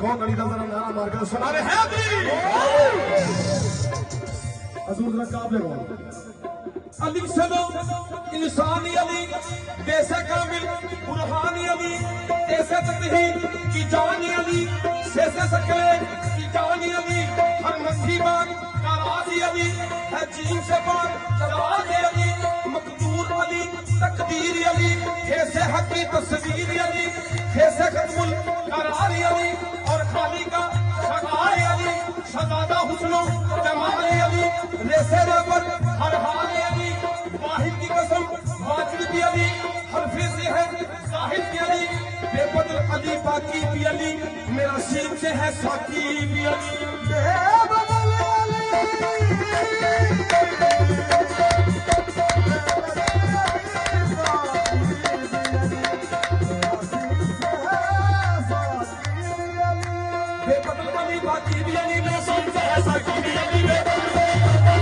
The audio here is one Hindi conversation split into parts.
कौन अली का जरा नारा मार कर सुना रहे हजूर नकाब लगाओ। अली सनो इंसानी अली वैसे कामिल बुरहानी अली ऐसे तही की जानी अली से सकले की जानी अली हर नसी बात का राजी अली है जीन से बात चराज अली मकदूर अली तकदीर अली ऐसे हक की तस्वीर अली ऐसे खत्मुल करारी अली और खाली का शकार अली शहजादा हुस्नो जमाल अली रेसे रबर हर हाल अली वाहिद की कसम वाजिद भी अली हरफे से है साहिब भी अली बेबदल अली बाकी भी अली मेरा सीन से है साकी भी अली बेबदल अली बाकी भी अली मेरा सीन से है साकी भी अली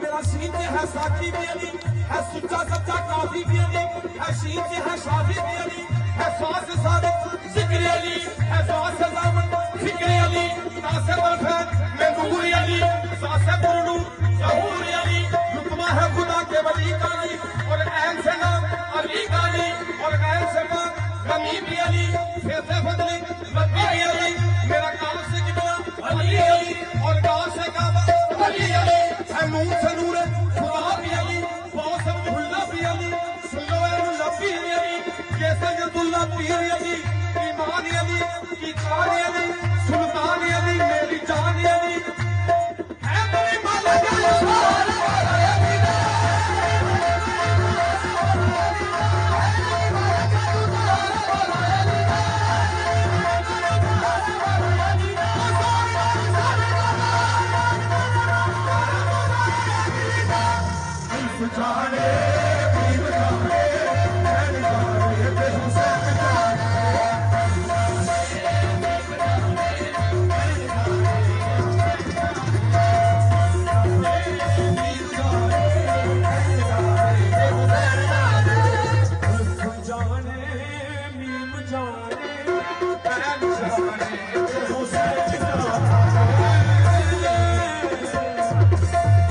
साकी भी अली है सच्चा सच्चा काफी भी अली है शीन से है शाफी भी अली है सास सादिक जिक्र अली है सास ज़ामन फिक्र अली सास बरफत में नूर अली सास बुरनू ज़हूर अली रुतबा है खुदा के वली का अली और ऐन से नाम अली का अली और ऐन से नाम गनी भी अली फैसे फजली रब्बी भी अली मेरा काम से किबला अली अली और गाल से काबा अली अली है नूर से नूर पीर अली ईमान अली की जान अली सुल्तान अली मेरी जान अली है मेरी माला